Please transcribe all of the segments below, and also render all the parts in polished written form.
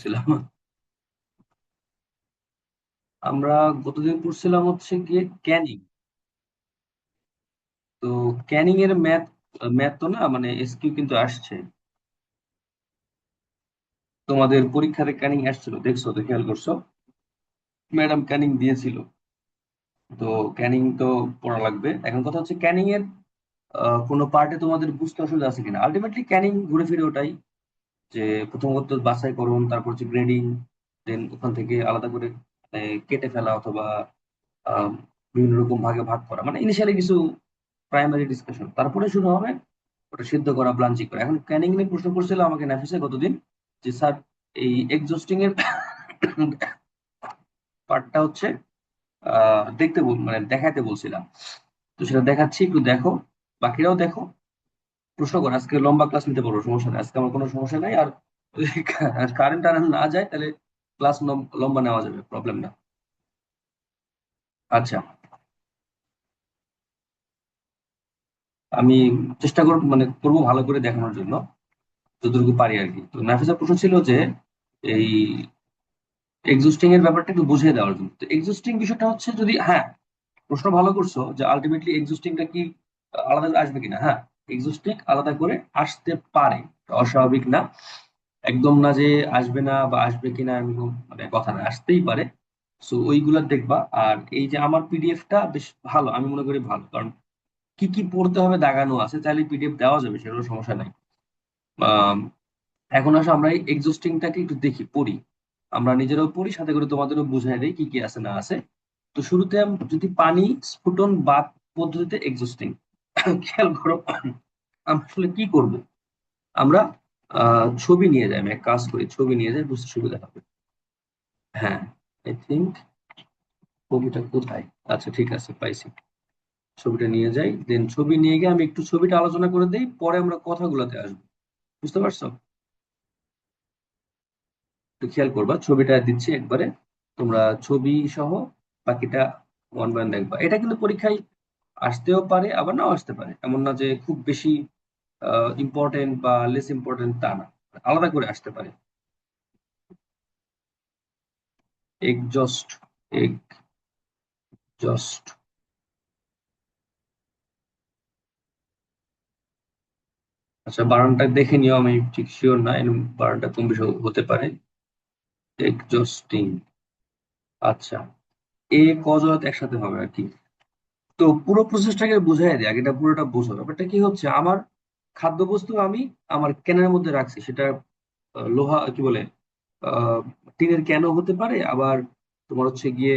পড়ছিলাম। আমরা গতদিন পড়ছিলাম হচ্ছে গিয়ে ক্যানিং। তো ক্যানিং এর ম্যাথ ম্যাথ তো না, মানে এসকিউ কিন্তু আসছে। তোমাদের পরীক্ষাতে ক্যানিং আসছিল, দেখছো তো, খেয়াল করছো? ম্যাডাম ক্যানিং দিয়েছিল। তো ক্যানিং তো পড়া লাগবে। এখন কথা হচ্ছে ক্যানিং এর কোনো পার্টে তোমাদের বুঝতে অসুবিধা আছে কিনা। আলটিমেটলি ক্যানিং ঘুরে ফিরে ওটাই, যে প্রথমত বাছাইকরণ, তারপর হচ্ছে গ্রেডিং, দেন ওখান থেকে আলাদা করে কেটে ফেলা অথবা আহ, বিভিন্ন রকম ভাগে ভাগ করা, মানে ইনিশিয়ালি কিছু প্রাইমারি ডিসকাশন, তারপরে শুরু হবে ওটা সিদ্ধ করা, ব্লাঞ্চিং করা। এখন ক্যানিং নিয়ে প্রশ্ন করছিল আমাকে নাফিসে গতদিন, যে স্যার এই এক্সস্টিং এর পার্টটা হচ্ছে দেখতে মানে দেখাতে বলছিলাম। তো সেটা দেখাচ্ছি, একটু দেখো, বাকিরাও দেখো, প্রশ্ন করো। আজকে লম্বা ক্লাস নিতে পারবো, সমস্যা নেই, আজকে আমার কোনো সমস্যা নাই। আর কারেন্ট আর না যায় তাহলে ক্লাস লম্বা নেওয়া যাবে, প্রবলেম না। আচ্ছা, আমি চেষ্টা করব, মানে করবো ভালো করে দেখানোর জন্য, যতটুকু পারি আর কি। তো নাফিসের প্রশ্ন ছিল যে এই এক্সিস্টিং এর ব্যাপারটা একটু বুঝিয়ে দেওয়ার জন্য। তো এক্সিস্টিং বিষয়টা হচ্ছে, যদি হ্যাঁ, প্রশ্ন ভালো করছো যে আলটিমেটলি এক্সিস্টিংটা কি আলাদা করে আসবে কিনা। হ্যাঁ, এক্সিস্টিং আলাদা করে আসতে পারে, অস্বাভাবিক না, একদম না যে আসবে না বা আসবে কিনা এরকম মানে কথা না, আসতেই পারে। সো ওইগুলা দেখবা। আর এই যে আমার পিডিএফটা বেশ ভালো, আমি মনে করি ভালো, কারণ কি কি পড়তে হবে দাগানো আছে, চাইলে পিডিএফ দেওয়া যাবে, সেটার সমস্যা নাই। আম, এখন আসলে আমরা এই এক্সিস্টিংটাকে একটু দেখি, পড়ি, আমরা নিজেরাও পড়ি, সাথে করে তোমাদেরও বুঝাই দেই কি কি আছে না আছে। তো শুরুতে যদি পানি স্ফুটন বাদ পদ্ধতিতে এক্সিস্টিং, খেয়াল করো আমরা আসলে কি করব। আমরা ছবি নিয়ে যাই, আমি এক কাজ করি, ছবি নিয়ে যাই, বুঝতে সুবিধা হবে। হ্যাঁ, আই থিঙ্ক ছবিটা কোথায়, আচ্ছা ঠিক আছে, পাইছি। ছবিটা নিয়ে যাই, দেন ছবি নিয়ে গিয়ে আমি একটু ছবিটা আলোচনা করে দেই, পরে আমরা কথাগুলোতে আসবো। বুঝতে পারছো? একটু খেয়াল করবা, ছবিটা দিচ্ছি একবারে, তোমরা ছবি সহ বাকিটা ওয়ান বাই ওয়ান দেখবা। এটা কিন্তু পরীক্ষায় আসতেও পারে, আবার নাও আসতে পারে, এমন না যে খুব বেশি ইম্পর্টেন্ট বা লেস ইম্পর্টেন্ট তা না, আলাদা করে আসতে পারে। এক্সজস্ট, এক্সজস্ট, আচ্ছা বানানটা দেখে নিও, আমি ঠিক শিওর না, এরকম বানানটা কম বেশি হতে পারে। এক্সজস্টিং, আচ্ছা, এ কজত একসাথে হবে আর কি। তো পুরো প্রসেসটাকে বোঝাই দিই আগে, এটা পুরোটা বোঝো। ব্যাপারটা কি হচ্ছে, আমার খাদ্যবস্তু আমি আমার ক্যানের মধ্যে রাখছি, সেটা লোহা কি বলে, আহ টিনের ক্যানও হতে পারে, আবার তোমার হচ্ছে গিয়ে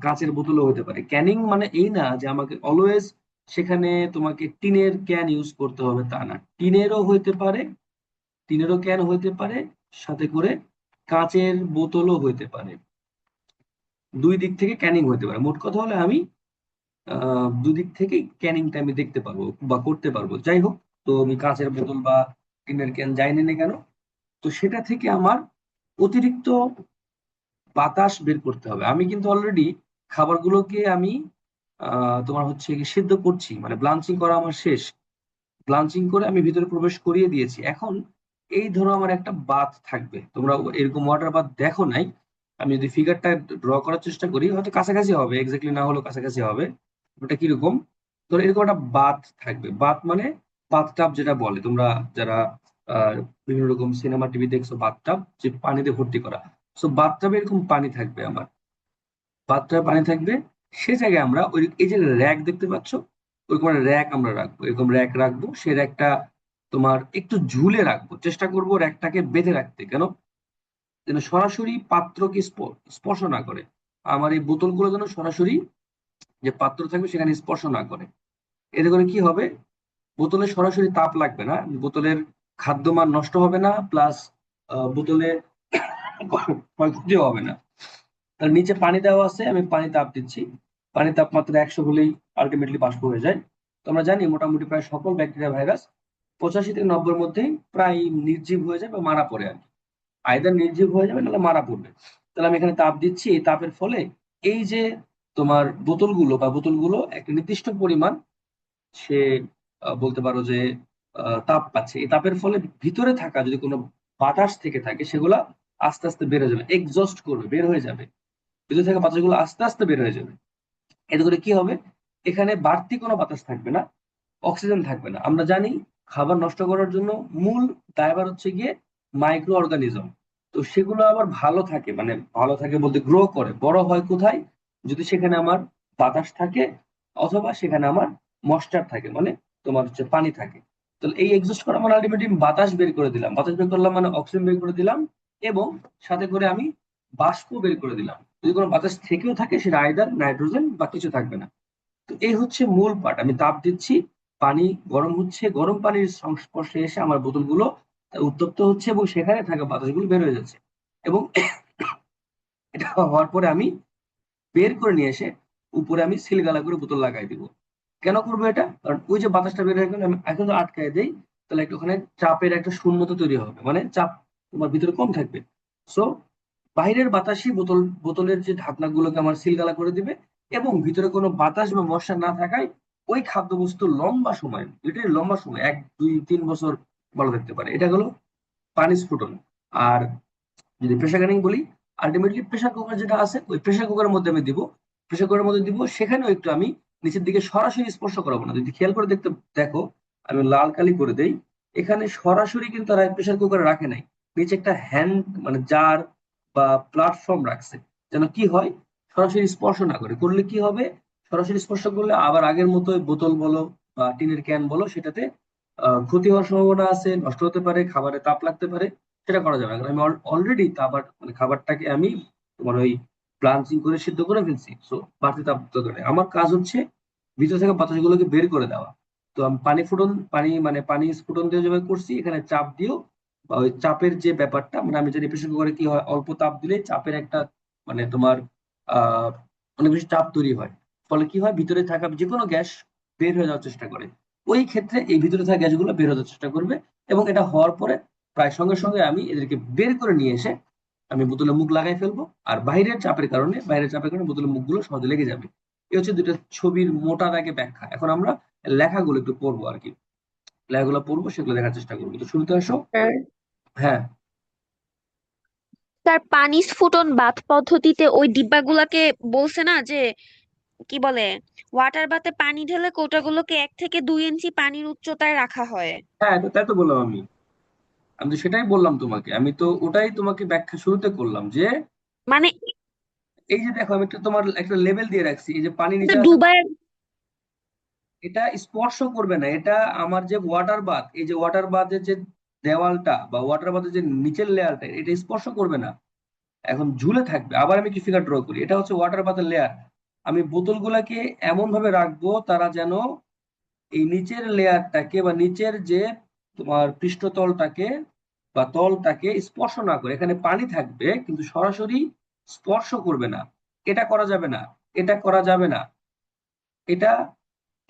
কাঁচের বোতলও হতে পারে। ক্যানিং মানে এই না যে আমাকে অলওয়েজ সেখানে তোমাকে টিনের ক্যান ইউজ করতে হবে, তা না, টিনেরও হইতে পারে, টিনেরও ক্যান হইতে পারে, সাথে করে কাঁচের বোতলও হইতে পারে। দুই দিক থেকে ক্যানিং হইতে পারে। মোট কথা হলে আমি দুদিক থেকেই ক্যানিংটা আমি দেখতে পারবো বা করতে পারবো, যাই হোক। তো আমি কাঁচের বোতল বা টিনের ক্যান যাই না কেন, তো সেটা থেকে আমার অতিরিক্ত বাতাস বের করতে হবে। আমি কিন্তু অলরেডি খাবারগুলোকে আমি তোমার হচ্ছে কি সিদ্ধ করছি, মানে ব্লাঞ্চিং করা আমার শেষ। ব্লাঞ্চিং করে আমি ভিতরে প্রবেশ করিয়ে দিয়েছি। এখন এই ধরো আমার একটা বাথ থাকবে, তোমরা এরকম ওয়াটার বাথ দেখো নাই, আমি যদি ফিগারটা ড্র করার চেষ্টা করি হয়তো কাছাকাছি হবে, এক্স্যাক্টলি না হলেও কাছাকাছি হবে। ওটা কিরকম, ধরো এরকম একটা বাথ থাকবে। বাথ মানে বাথটাব যেটা বলে তোমরা যারা আহ বিভিন্ন রকম সিনেমা টিভি দেখছো, বাথটাব যে পানিতে ভর্তি করা। সো বাথটাবে এরকম পানি থাকবে আমার, বাথটাবে পানি থাকবে। সে জায়গায় আমরা ওই এই যে র্যাক দেখতে পাচ্ছ, ওইরকম র্যাক আমরা রাখবো, এরকম র্যাক রাখবো। সে র্যাকটা তোমার একটু ঝুলে রাখবো, চেষ্টা করবো র্যাকটাকে বেঁধে রাখতে, কেন, যেন সরাসরি পাত্রকে স্পর্শ না করে। আমার এই বোতলগুলো যেন সরাসরি যে পাত্র থাকবে সেখানে স্পর্শ না করে। এতে করে কি হবে, বোতলে সরাসরি তাপ লাগবে না, বোতলের খাদ্যমান নষ্ট হবে না, প্লাস বোতলে ক্ষয়ক্ষতিও হবে না। তার নিচে পানি দেওয়া আছে, আমি পানি তাপ দিচ্ছি, পানি তাপমাত্রা 100 হলেই আলটিমেটলি বাষ্প হয়ে যায়। তো আমরা জানি মোটামুটি প্রায় সকল ব্যাকটেরিয়া ভাইরাস 85 থেকে 90-এর মধ্যেই প্রায় নির্জীব হয়ে যায় বা মারা পড়ে আর কি। আইদার নির্জীব হয়ে যাবে নাহলে মারা পড়বে। তাহলে আমি এখানে তাপ দিচ্ছি, এই তাপের ফলে এই যে তোমার বোতলগুলো একটা নির্দিষ্ট পরিমাণ সে বলতে পারো যে তাপ পাচ্ছে। এই তাপের ফলে ভিতরে থাকা যদি কোনো বাতাস থেকে থাকে সেগুলা আস্তে আস্তে বের হয়ে যাবে, এক্সস্ট করবে, বের হয়ে যাবে, ভিতরে থাকা বাতাসগুলো আস্তে আস্তে বের হয়ে যাবে। এতে করে কি হবে, এখানে বাড়তি কোনো বাতাস থাকবে না, অক্সিজেন থাকবে না। আমরা জানি খাবার নষ্ট করার জন্য মূল দায়ভার হচ্ছে গিয়ে মাইক্রো অর্গানিজম। তো সেগুলো আবার ভালো থাকে, মানে ভালো থাকে বলতে গ্রো করে বড় হয় কোথায়, যদি সেখানে আমার বাতাস থাকে, অথবা সেখানে আমার ময়েশ্চার থাকে, মানে তোমার হচ্ছে পানি থাকে। তো এই এক্সস্ট করা মানে আলটিমেটলি বাতাস বের করে দিলাম, বাতাস বের করলাম মানে অক্সিজেন বের করে দিলাম, এবং সাথে করে আমি বাষ্প বের করে দিলাম। যদি কোনো বাতাস থেকেও থাকে সেটা আইদার নাইট্রোজেন বা কিছু থাকবে না। তো এই হচ্ছে মূল পার্ট। আমি তাপ দিচ্ছি, পানি গরম হচ্ছে, গরম পানির সংস্পর্শে এসে আমার বোতলগুলো উত্তপ্ত হচ্ছে এবং সেখানে থাকা বাতাসগুলো বের হয়ে যাচ্ছে। এবং এটা হওয়ার পরে আমি বের করে নিয়ে এসে উপরে আমি সিলগালা করে বোতল লাগাই দিব। কেন করবো এটা? কারণ ওই যে বাতাসটা বের হয়ে গেল, আমি এখন তো আটকায় দেই, তাহলে একটা ওখানে চাপের একটা শূন্যতা তৈরি হবে, মানে চাপ তোমার ভিতরে কম থাকবে। সো বাইরের বাতাসই বোতলের যে ঢাকনাগুলোকে আমার সিলগালা করে দিবে, এবং ভিতরে কোনো বাতাস বা মশা না থাকায় ওই খাদ্যবস্তু লম্বা সময়, এটাই লম্বা সময় 1 2 3 বছর ভালো থাকতে পারে। এটা হলো পানি স্ফুটন। আর যদি প্রেসার কুকিং বলি, আলটিমেটলি প্রেসার কুকার যেটা আছে ওই প্রেসার কুকারের মধ্যে আমি দিব, প্রেসার কুকারের মধ্যে দিব, সেখানেও একটু আমি নিচের দিকে সরাসরি স্পর্শ করাবো না। যদি খেয়াল করে দেখো, আমি লাল কালি করে দেই, এখানে সরাসরি কিন্তু তারা প্রেসার কুকারে রাখে নাই, নিচে একটা হ্যান্ড মানে জার বা প্ল্যাটফর্ম রাখছে, যেন কি হয়, সরাসরি স্পর্শ না করে। করলে কি হবে, সরাসরি স্পর্শ করলে আবার আগের মতো বোতল বলো বা টিনের ক্যান বলো, সেটাতে ক্ষতি হওয়ার সম্ভাবনা আছে, নষ্ট হতে পারে, খাবারে তাপ লাগতে পারে। সেটা করা যাবে না, কারণ আমি অলরেডি খাবার মানে খাবারটাকে আমি তোমার ওই ব্লাঞ্চিং করে সিদ্ধ করে ফেলছি। সো বাড়তি তাপ দরকার নেই। আমার কাজ হচ্ছে ভিতর থেকে বাতাসগুলোকে বের করে দেওয়া। তো আমি পানি স্ফুটন দিয়ে যেভাবে করছি, এখানে চাপ দিয়েও বা ওই চাপের যে ব্যাপারটা, মানে আমি জানি প্রেসার কুকারে কি হয়, অল্প তাপ দিলে চাপের একটা মানে তোমার আহ অনেক বেশি চাপ তৈরি হয়। ফলে কি হয়, ভিতরে থাকা যে কোনো গ্যাস বের হয়ে যাওয়ার চেষ্টা করে। ওই ক্ষেত্রে এই ভিতরে থাকা গ্যাসগুলো বের হতে চেষ্টা করবে, এবং এটা হওয়ার পরে প্রায় সঙ্গে সঙ্গে আমি এদেরকে বের করে নিয়ে এসে আমি বোতলে মুখ লাগাই ফেলবো। আর বাইরের চাপের কারণে বোতলের মুখগুলো সহজে লেগে যাবে। এই হচ্ছে দুটো ছবির মোটা দাগে ব্যাখ্যা। এখন আমরা লেখাগুলো একটু পড়বো আর কি, লেখাগুলো পড়বো, সেগুলো দেখার চেষ্টা করবো। তো শুরুতে আসো। স্যার, হ্যাঁ, তার পানি স্ফুটন বাথ পদ্ধতিতে ওই ডিব্বাগুলাকে বলছে না যে কি বলে, ওয়াটার বাথে পানি ঢেলে কৌটাগুলোকে 1 থেকে 2 ইঞ্চি পানির উচ্চতায় রাখা হয়। হ্যাঁ, তো তাই তো বললাম আমি। আমি তো সেটাই বললাম তোমাকে, আমি তো ওটাই তোমাকে ব্যাখ্যা শুরুতে করলাম যে মানে এই যে দেখো, আমি একটা তোমার একটা লেভেল দিয়ে রাখছি, এই যে পানি এটা নিচে আছে, ডুবায়। এটা স্পর্শ করবে না। এটা আমার যে ওয়াটার বাথ, এই যে ওয়াটার বাথের যে দেওয়ালটা বা ওয়াটার বাথের যে নিচের লেয়ারটা, এটা স্পর্শ করবে না, এখন ঝুলে থাকবে। আবার আমি কি ফিগার ড্র করি, এটা হচ্ছে ওয়াটার বাথের লেয়ার। আমি বোতলগুলাকে এমন ভাবে রাখবো তারা যেন এই নিচের লেয়ারটাকে বা নিচের যে তোমার পৃষ্ঠতলটাকে বা তলটাকে স্পর্শ না করে, এখানে পানি থাকবে কিন্তু সরাসরি স্পর্শ করবে না। এটা করা যাবে না, এটা করা যাবে না, এটা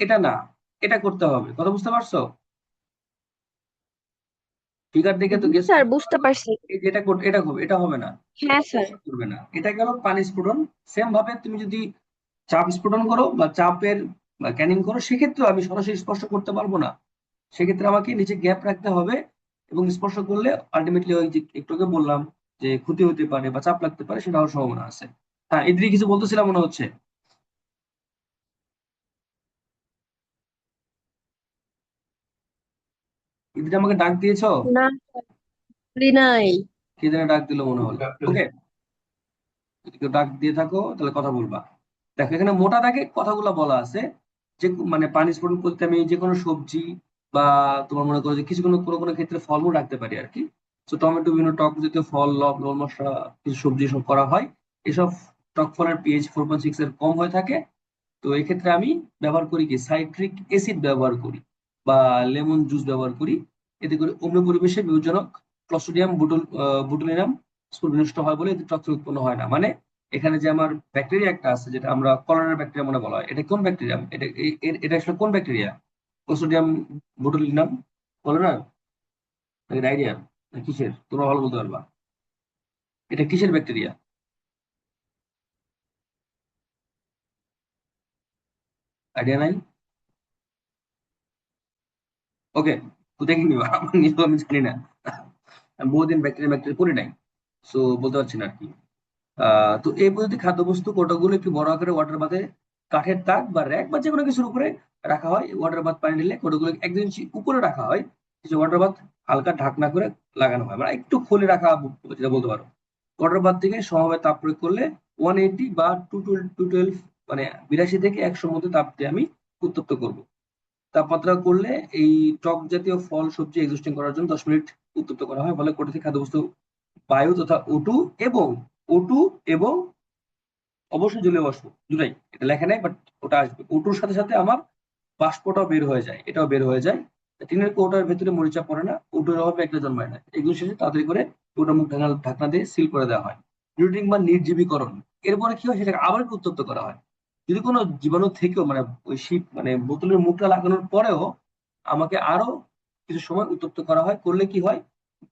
এটা না, এটা করতে হবে। কথা বুঝতে পারছো? ফিগার দেখে তো জি গেস স্যার, করতে বুঝতে পারো। পারছি। এই যে এটা হবে না, হ্যাঁ স্যার। স্পর্শ করবে না। এটা গেল পানি স্ফুটন। সেম ভাবে তুমি যদি চাপ স্ফুটন করো বা চাপের ক্যানিং করো, সেক্ষেত্রে আমি সরাসরি স্পর্শ করতে পারবো না। সেক্ষেত্রে আমাকে নিচে গ্যাপ রাখতে হবে, এবং স্পর্শ করলে আলটিমেটলি ওই যে একটু আগে বললাম যে ক্ষতি হতে পারে বা চাপ লাগতে পারে, সেটা হওয়ার সম্ভাবনা আছে। হ্যাঁ, এদিকে কিছু বলতেছিলাম মনে হচ্ছে। এদিকে আমাকে ডাক দিয়েছো? না, বলি নাই। কে যেন ডাক দিল মনে হলো। ওকে, যদি কেউ ডাক দিয়ে থাকো তাহলে কথা বলবা। দেখো, এখানে মোটা দাগে কথাগুলো বলা আছে যে মানে পানি স্ফুটন করতে আমি যে কোনো সবজি বা তোমার মনে করো যে কিছু কোনো কোনো কোনো ক্ষেত্রে ফলমূল রাখতে পারি আর কি। তো টমেটো, বিভিন্ন টক জাতীয় ফল, লবণ মশলা, কিছু সবজি সব করা হয়। এসব টক ফলের পিএইচ 4.6 এর কম হয়ে থাকে। তো এক্ষেত্রে আমি ব্যবহার করি কি, সাইট্রিক অ্যাসিড ব্যবহার করি বা লেমন জুস ব্যবহার করি। এতে করে অম্ল পরিবেশে বিপজ্জনক ক্লস্ট্রিডিয়াম বুটুলিনাম স্ফুট বিনষ্ট হয় বলে এতে টক্সিন উৎপন্ন হয় না। মানে এখানে যে আমার ব্যাকটেরিয়া একটা আছে, যেটা আমরা কলোনার ব্যাকটেরিয়া মনে বলা হয়, এটা কোন ব্যাকটেরিয়া, এটা আসলে কোন ব্যাকটেরিয়া? ক্লস্ট্রিডিয়াম বুটুলিনাম কলোনার নাকি ডায়রিয়া না কিসের, তোমরা ভালো বলতে পারবা। এটা কিসের ব্যাকটেরিয়া? আইডিয়া নাই? ওকে, তো দেখে নিবা, আমার নিজেও আমি জানি না, আমি বহুদিন ব্যাকটেরিয়া ব্যাকটেরিয়া পড়ি নাই। সো বলতে পারছি না আর কি। তো এই পদ্ধতি খাদ্যবস্তু কোটাগুলো একটি বড় আকারের ওয়াটার বাথে কাঠের তাক বা র্যাক বা যে কোনো কিছুর উপরে রাখা হয়। ওয়াটার বাথ পানি ঢেলে কোটাগুলো 1 ইঞ্চি উপরে রাখা হয়। কিছু ওয়াটার বাথ হালকা ঢাকনা করে লাগানো হয়, মানে একটু খুলে রাখা, যেটা বলতে পারো। ওয়াটার বাথ থেকে সমভাবে তাপ প্রয়োগ করলে 180 বা 212, মানে 82 থেকে 100 মধ্যে তাপ দিয়ে আমি উত্তপ্ত করব। তাপমাত্রা করলে এই টক জাতীয় ফল সবজি এক্সিস্টিং করার জন্য 10 মিনিট উত্তপ্ত করা হয়, ফলে কোটা থেকে খাদ্যবস্তু বায়ু তথা O2 এবং O2 এবং অবশ্যই জলীয় বাষ্প দুটাই, এটা লেখা নাই বাট ওটা আসবে। O2-র সাথে সাথে আমার বাষ্পটাও বের হয়ে যায়, এটাও বের হয়ে যায়। টিনের কৌটার ভেতরে মরিচা পড়ে না, O2-র অভাবে একটা জন্মায় না। এগুলো শেষে তাড়াতাড়ি করে ওটা মুখ ঢাকনা ঢাকনা দিয়ে সিল করে দেওয়া হয়। রিডিং বা নির্জীবীকরণ, এরপরে কি হয় সেটাকে আবার একটু উত্তপ্ত করা হয়। যদি কোনো জীবাণু থেকেও, মানে ওই শীত মানে বোতলের মুখটা লাগানোর পরেও আমাকে আরো কিছু সময় উত্তপ্ত করা হয়। করলে কি হয়,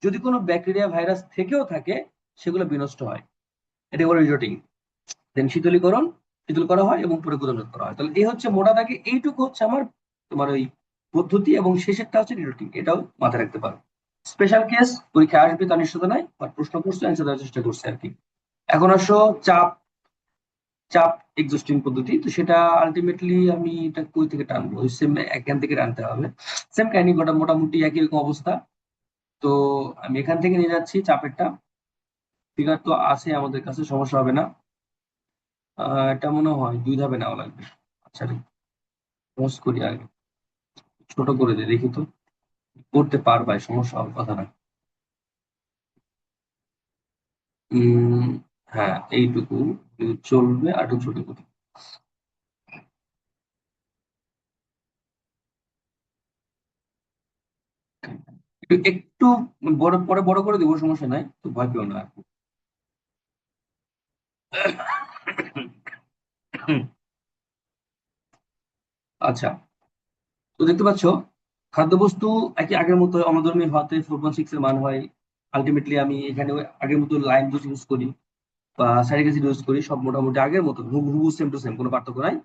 যদি কোনো ব্যাকটেরিয়া ভাইরাস থেকেও থাকে সেগুলো বিনষ্ট হয়। এটা বলে রিজোটিং। দেন শীতলীকরণ, শীতল করা হয় এবং পরে গুদাম করা হয়। তাহলে এই হচ্ছে মোটা দাগে এইটুকু হচ্ছে আমার তোমার ওই পদ্ধতি, এবং শেষেরটা হচ্ছে রিরুটিং, এটাও মাথায় রাখতে পারো। স্পেশাল কেস পরীক্ষা আসবে তার নিশ্চয়তা নাই, বাট প্রশ্ন করছে অ্যান্সার দেওয়ার চেষ্টা করছে আর কি। এখন আসো চাপ চাপ এক্সস্টিং পদ্ধতি। তো সেটা আলটিমেটলি আমি এটা কই থেকে টানবো, ওই সেম এখান থেকে টানতে হবে। সেম কাহিনী, গোটা মোটামুটি একই রকম অবস্থা। তো আমি এখান থেকে নিয়ে যাচ্ছি চাপেরটা। ফিগার তো আছে আমাদের কাছে, সমস্যা হবে না। এটা মনে হয় 2 ধাপে নেওয়া লাগবে। আচ্ছা, পজ করি আগে, ছোট করে দিই দেখি তো। করতে পারবাই, সমস্যা হওয়ার কথা না। উম হ্যাঁ, এইটুকু চলবে, আর একটু ছোট করে। একটু বড় পরে বড় করে দেবো, সমস্যা নাই, তো ভয় পেও না আর কি। আচ্ছা, তো দেখতে পাচ্ছ খাদ্যবস্তু একই আগের মতো অনুধর্মী হতে 4.6 এর মান হয়। আলটিমেটলি আমি এখানে ওই আগের মতো লাইন দুস ইউজ করি বা সাইরিক অ্যাসিড ইউজ করি, সব মোটামুটি আগের মতো হুবহু সেম টু সেম, কোনো পার্থক্য নাই।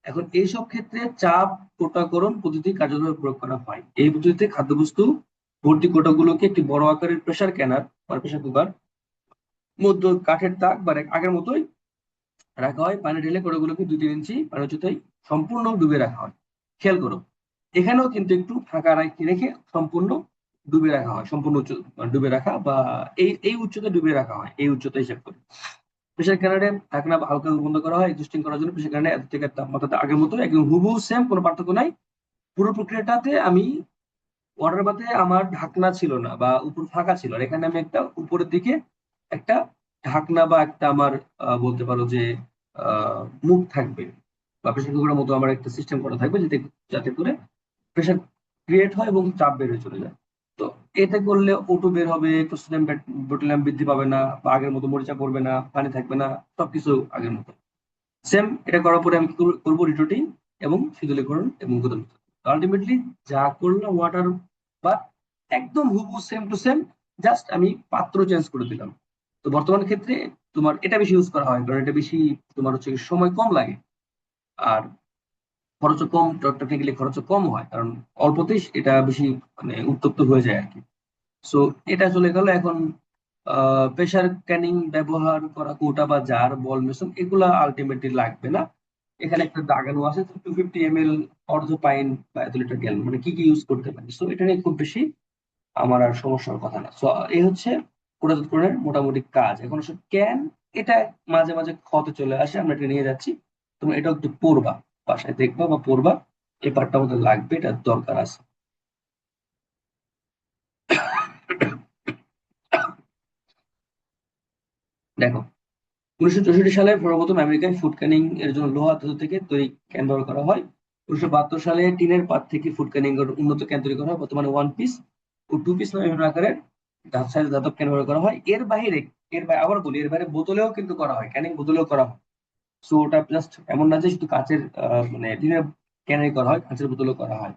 এখন এইসব ক্ষেত্রে চাপ কোটাকরণ পদ্ধতি কার্যকরভাবে প্রয়োগ করা হয়। এই পদ্ধতিতে খাদ্যবস্তু ভর্তি কোটাগুলোকে একটি বড় আকারের প্রেসার ক্যানার বা প্রেসার কুকার মধ্যে কাঠের তাক বা আগের মতোই রাখা হয়। পানি ঢেলে কোটাগুলোকে 2-3 ইঞ্চি পানি উচ্চতায় সম্পূর্ণ ডুবে রাখা হয়। খেয়াল করো, এখানেও কিন্তু একটু ফাঁকা রেখে সম্পূর্ণ ডুবে রাখা হয়, সম্পূর্ণ ডুবে রাখা বা এই এই উচ্চতায় ডুবে রাখা হয়, এই উচ্চতা হিসাব করে। প্রেসার ক্যানারে ঢাকনা বা হালকা বন্ধ করা হয় এক্সস্টিং করার জন্য। প্রেসার ক্যানারে এত থেকে তাপমাত্রা আগের মতো একদম হুবহু সেম, কোনো পার্থক্য নাই। পুরো প্রক্রিয়াটাতে আমি ওয়াটার বাথে আমার ঢাকনা ছিল না বা উপর ফাঁকা ছিল, আর এখানে আমি একটা উপরের দিকে একটা ঢাকনা বা একটা আমার বলতে পারো যে মুখ থাকবে বা প্রেসার কুকারের মতো আমার একটা সিস্টেম করা থাকবে, যাতে যাতে করে প্রেসার ক্রিয়েট হয় এবং চাপ বের হয়ে চলে যায়। তো এতে করলে O2 বের হবে, সোডিয়াম বোটেলিয়াম বৃদ্ধি পাবে না, বা আগের মতো মরিচা পড়বে না, পানি থাকবে না, সবকিছু আগের মতো সেম। এটা করার পরে আমি কি করবো, রিটোটিং এবং শীতলীকরণ এবং গুদাম। আলটিমেটলি যা করলাম ওয়াটার বা একদম হুবহু সেম টু সেম, জাস্ট আমি পাত্র চেঞ্জ করে দিলাম। তো বর্তমান ক্ষেত্রে তোমার এটা বেশি ইউজ করা হয়, কারণ এটা বেশি তোমার হচ্ছে কি সময় কম লাগে, আর খরচও কম, টেকনিক্যালি খরচও কম হয়, কারণ অল্পতেই এটা বেশি মানে উত্তপ্ত হয়ে যায় আর কি। সো এটা চলে গেল। এখন প্রেসার ক্যানিং ব্যবহার করা কৌটা বা জার, বল মেশিন, এগুলা আলটিমেটলি লাগবে না। এখানে একটা দাগানো আছে 250 ml, অর্ধ পাইন বা 1 লিটার গ্যালন, মানে কি কি ইউজ করতে পারি। সো এটা নিয়ে খুব বেশি আমার আর সমস্যার কথা না। সো এই হচ্ছে প্রোডাক্টের মোটামুটি কাজ। এখন সব ক্যান, এটা মাঝে মাঝে ক্ষতে চলে আসে, আমরা এটা নিয়ে যাচ্ছি। তুমি এটা একটু পড়বা, বাসায় দেখবা বা পড়বা, এই পার্টটা আমাদের লাগবে, এটা দরকার আছে। দেখো, 1964 সালে সর্বপ্রথম আমেরিকায় ফুড ক্যানিং এর জন্য লোহা ধাতু থেকে তৈরি ক্যান ব্যবহার করা হয়। 1972 সালে টিনের পাত থেকে ফুড ক্যানিং এর উন্নত ক্যান তৈরি করা হয়। বর্তমানে 1 পিস ও 2 পিস নামে বিভিন্ন আকারের ধাতব ক্যান ব্যবহার করা হয়। এর বাইরে আবার বলি, এর বাইরে বোতলেও কিন্তু করা হয়, ক্যানিং বোতলেও করা হয়। সো ওটা জাস্ট এমন না যে শুধু কাঁচের মানে টিনের ক্যানে করা হয়, কাঁচের বোতলেও করা হয়।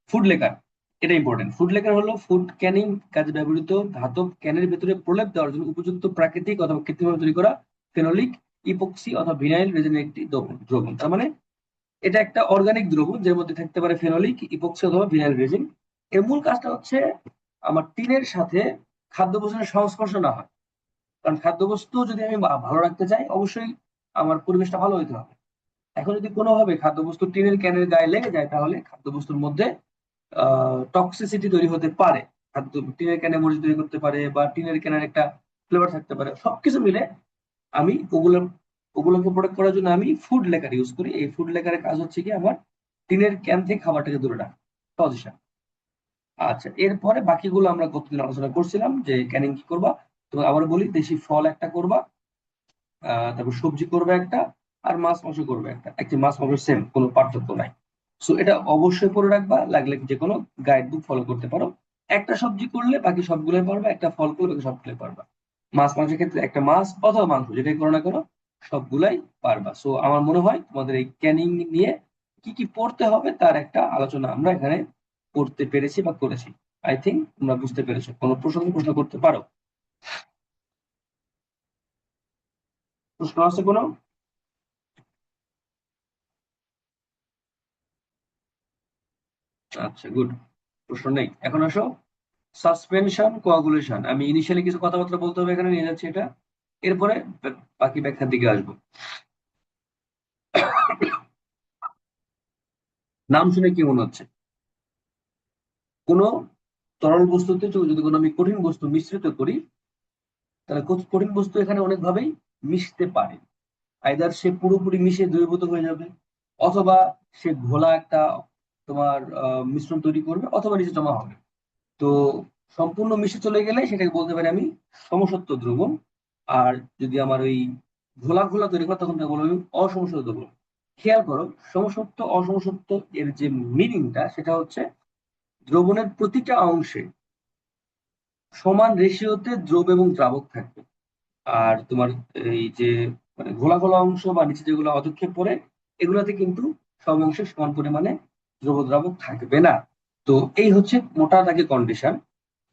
ফুড লেকার, এটা ইম্পর্টেন্ট। ফুড লেকার হলো ফুড ক্যানিং কাজে ব্যবহৃত ধাতব ক্যানের ভেতরে প্রলেপ দেওয়ার জন্য উপযুক্ত প্রাকৃতিক অথবা কৃত্রিমভাবে তৈরি করা ফেনোলিক, ইপক্সি অথবা ভিনাইল রেজিনের একটি দ্রবণ। তার মানে এটা একটা অর্গানিক দ্রবণ, যার মধ্যে থাকতে পারে ফেনোলিক, ইপক্সি অথবা ভিনাইল রেজিন। এর মূল কাজটা হচ্ছে আমার টিনের সাথে খাদ্য বস্তুর সংস্পর্শ না হয়, কারণ খাদ্যবস্তু যদি আমি ভালো রাখতে চাই, অবশ্যই আমার পরিবেশটা ভালো হইতে হবে। এখন যদি কোনোভাবে খাদ্যবস্তু টিনের ক্যানের গায়ে লেগে যায়, তাহলে খাদ্যবস্তুর মধ্যে টক্সিসিটি তৈরি হতে পারে। খাদ্য টিনের ক্যানে মরিচ তৈরি করতে পারে, বা টিনের ক্যানের একটা ফ্লেভার থাকতে পারে। সবকিছু মিলে আমি ওগুলোকে প্রোটেক্ট করার জন্য আমি ফুড লেকার ইউজ করি। এই ফুড লেকারের কাজ হচ্ছে কি আমার টিনের ক্যান থেকে খাবারটাকে দূরে রাখা। সহজ। আচ্ছা, এরপরে বাকিগুলো আমরা গতদিন আলোচনা করছিলাম যে ক্যানিং কি করবা। তো আবার বলি, দেশি ফল একটা করবা, তারপর সবজি করবে একটা, আর মাছ মাংস করবে একটা। একটি মাছ মাংস সেম, কোনো পার্থক্য নাই। সো এটা অবশ্যই করে রাখবা, লাগলে যে কোনো গাইড বুক ফলো করতে পারো। একটা সবজি করলে বাকি সবগুলোই পারবা, একটা ফল করলে বাকি সবগুলোই পারবা। মাছ মাংসের ক্ষেত্রে একটা মাছ অথবা মাংস যেটাই করো না কেন, সবগুলাই পারবা। সো আমার মনে হয় তোমাদের এই ক্যানিং নিয়ে কি কি পড়তে হবে তার একটা আলোচনা আমরা এখানে করতে পেরেছি বা করেছি। আই থিঙ্ক তোমরা বুঝতে পেরেছো। কোনো প্রশ্ন করতে পারো? প্রশ্ন আছে কোনো? আচ্ছা, গুড। প্রশ্ন নেই, এখন আসো সাসপেনশন কোয়াগুলেশন। আমি ইনিশিয়ালি কিছু কথাবার্তা বলতে হবে, এখানে নিয়ে যাচ্ছি এটা। এরপরে বাকি ব্যাখ্যার দিকে আসবো। নাম শুনে কি মনে হচ্ছে? কোনো তরল বস্তুতে যদি কোনো আমি কঠিন বস্তু মিশ্রিত করি, তাহলে কঠিন বস্তু এখানে অনেকভাবেই মিশতে পারে। আইদার সে পুরোপুরি মিশে দ্রবীভূত হয়ে যাবে, অথবা সে ঘোলা একটা তোমার মিশ্রণ তৈরি করবে, অথবা নিচে জমা হবে। তো সম্পূর্ণ মিশে চলে গেলে সেটাকে বলতে পারি আমি সমসত্ব দ্রবণ। আর যদি আমার ওই ঘোলা ঘোলা তৈরি করে, তখন তাকে বলবো আমি অসমসত্ব দ্রবণ। খেয়াল করো, সমসত্ব অসমসত্ব এর যে মিনিংটা, সেটা হচ্ছে দ্রবণের প্রতিটা অংশে সমান রেশিওতে দ্রব এবং দ্রাবক থাকবে। আর তোমার এই যে মানে ঘোলা ঘোলা অংশ বা নিচে যেগুলো অধক্ষেপ পড়ে, এগুলোতে কিন্তু সব অংশে সমান পরিমাণে দ্রব দ্রাবক থাকবে না। তো এই হচ্ছে মোটা দাগে কন্ডিশন।